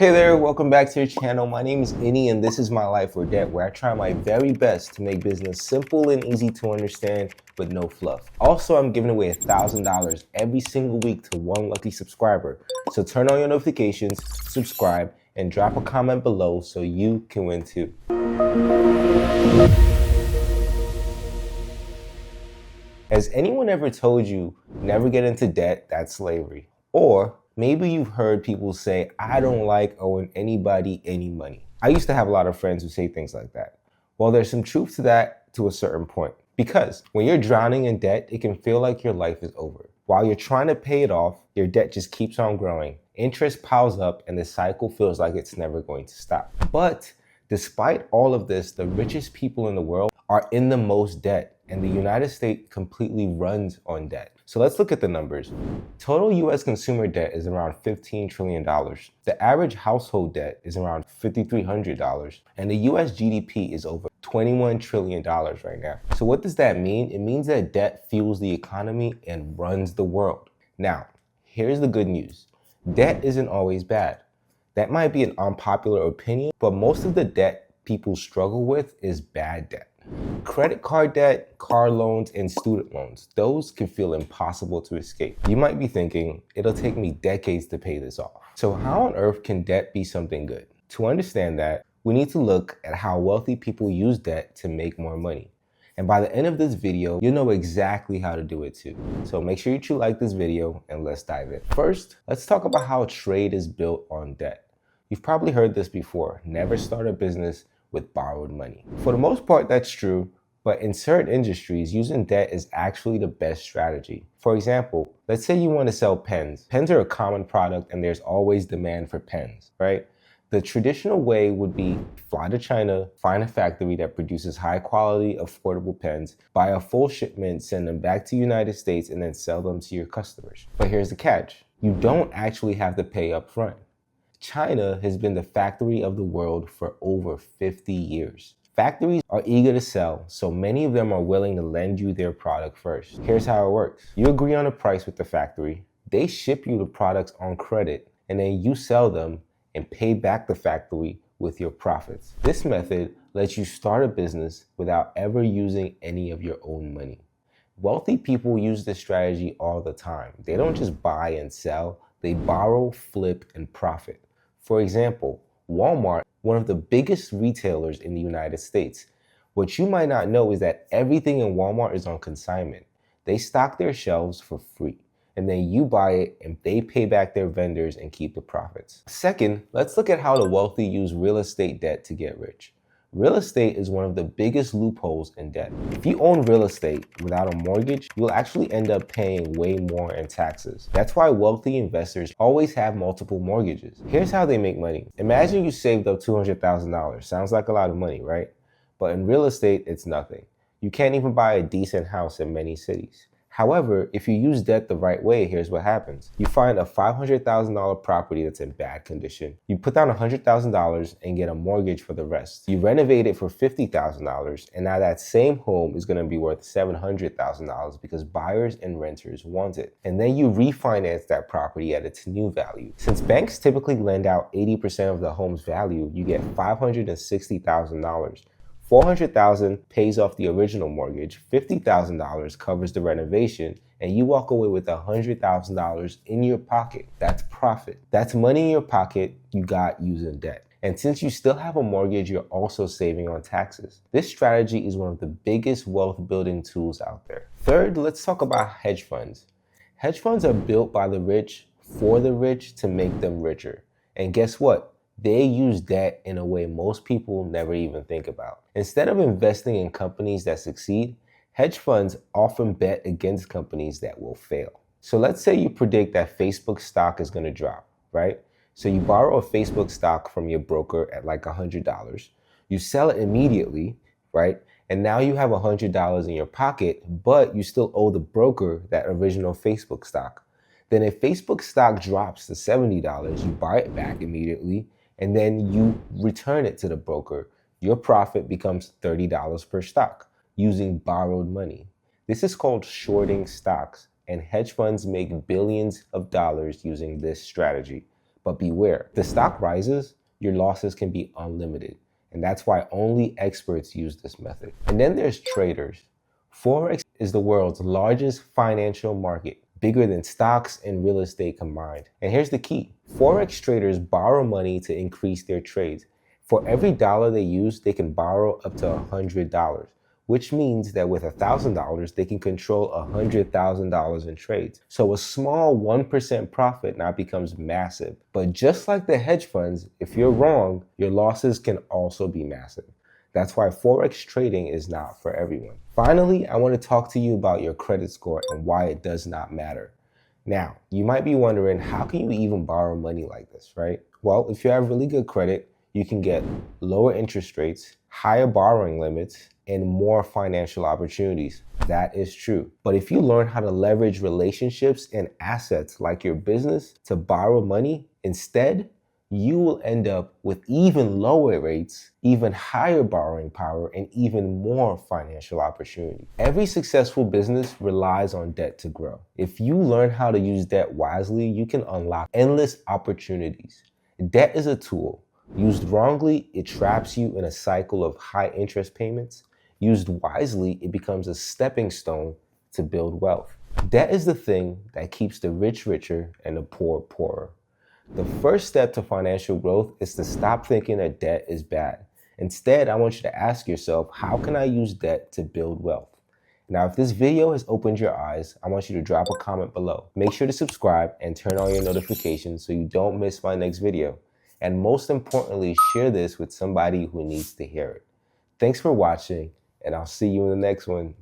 Hey there, welcome back to your channel. My name is Innie and this is My Life or Debt, where I try my very best to make business simple and easy to understand with no fluff. Also, I'm giving away $1,000 every single week to one lucky subscriber. So turn on your notifications, subscribe, and drop a comment below so you can win too. Has anyone ever told you never get into debt, that's slavery? Or maybe you've heard people say, I don't like owing anybody any money. I used to have a lot of friends who say things like that. Well, there's some truth to that to a certain point. Because when you're drowning in debt, it can feel like your life is over. While you're trying to pay it off, your debt just keeps on growing. Interest piles up and the cycle feels like it's never going to stop. But despite all of this, the richest people in the world are in the most debt, and the United States completely runs on debt. So let's look at the numbers. Total US consumer debt is around $15 trillion. The average household debt is around $5,300, and the US GDP is over $21 trillion right now. So what does that mean? It means that debt fuels the economy and runs the world. Now, here's the good news. Debt isn't always bad. That might be an unpopular opinion, but most of the debt people struggle with is bad debt. Credit card debt, car loans, and student loans, those can feel impossible to escape. You might be thinking, it'll take me decades to pay this off. So how on earth can debt be something good? To understand that, we need to look at how wealthy people use debt to make more money. And by the end of this video, you'll know exactly how to do it too. So make sure you like this video and let's dive in. First, let's talk about how trade is built on debt. You've probably heard this before, never start a business with borrowed money. For the most part, that's true, but in certain industries, using debt is actually the best strategy. For example, let's say you want to sell pens. Pens are a common product and there's always demand for pens, right? The traditional way would be fly to China, find a factory that produces high quality, affordable pens, buy a full shipment, send them back to the United States, and then sell them to your customers. But here's the catch. You don't actually have to pay up front. China has been the factory of the world for over 50 years. Factories are eager to sell, so many of them are willing to lend you their product first. Here's how it works. You agree on a price with the factory, they ship you the products on credit, and then you sell them and pay back the factory with your profits. This method lets you start a business without ever using any of your own money. Wealthy people use this strategy all the time. They don't just buy and sell, they borrow, flip, and profit. For example, Walmart, one of the biggest retailers in the United States. What you might not know is that everything in Walmart is on consignment. They stock their shelves for free, and then you buy it and they pay back their vendors and keep the profits. Second, let's look at how the wealthy use real estate debt to get rich. Real estate is one of the biggest loopholes in debt. If you own real estate without a mortgage, you'll actually end up paying way more in taxes. That's why wealthy investors always have multiple mortgages. Here's how they make money. Imagine you saved up $200,000. Sounds like a lot of money, right? But in real estate, it's nothing. You can't even buy a decent house in many cities. However, if you use debt the right way, here's what happens. You find a $500,000 property that's in bad condition. You put down $100,000 and get a mortgage for the rest. You renovate it for $50,000, and now that same home is gonna be worth $700,000 because buyers and renters want it. And then you refinance that property at its new value. Since banks typically lend out 80% of the home's value, you get $560,000. $400,000 pays off the original mortgage, $50,000 covers the renovation, and you walk away with $100,000 in your pocket. That's profit. That's money in your pocket you got using debt. And since you still have a mortgage, you're also saving on taxes. This strategy is one of the biggest wealth building tools out there. Third, let's talk about hedge funds. Hedge funds are built by the rich for the rich to make them richer. And guess what? They use debt in a way most people never even think about. Instead of investing in companies that succeed, hedge funds often bet against companies that will fail. So let's say you predict that Facebook stock is going to drop, right? So you borrow a Facebook stock from your broker at like $100. You sell it immediately, right? And now you have $100 in your pocket, but you still owe the broker that original Facebook stock. Then if Facebook stock drops to $70, you buy it back immediately, and then you return it to the broker. Your profit becomes $30 per stock using borrowed money. This is called shorting stocks, and hedge funds make billions of dollars using this strategy. But beware, if the stock rises, your losses can be unlimited. And that's why only experts use this method. And then there's traders. Forex is the world's largest financial market, bigger than stocks and real estate combined. And here's the key. Forex traders borrow money to increase their trades. For every dollar they use, they can borrow up to $100, which means that with $1,000, they can control $100,000 in trades. So a small 1% profit now becomes massive. But just like the hedge funds, if you're wrong, your losses can also be massive. That's why Forex trading is not for everyone. Finally, I want to talk to you about your credit score and why it does not matter. Now, you might be wondering, how can you even borrow money like this, right? Well, if you have really good credit, you can get lower interest rates, higher borrowing limits, and more financial opportunities. That is true. But if you learn how to leverage relationships and assets like your business to borrow money instead, you will end up with even lower rates, even higher borrowing power, and even more financial opportunity. Every successful business relies on debt to grow. If you learn how to use debt wisely, you can unlock endless opportunities. Debt is a tool. Used wrongly, it traps you in a cycle of high interest payments. Used wisely, it becomes a stepping stone to build wealth. Debt is the thing that keeps the rich richer and the poor poorer. The first step to financial growth is to stop thinking that debt is bad. Instead, I want you to ask yourself, how can I use debt to build wealth? Now, if this video has opened your eyes, I want you to drop a comment below. Make sure to subscribe and turn on your notifications so you don't miss my next video. And most importantly, share this with somebody who needs to hear it. Thanks for watching, and I'll see you in the next one.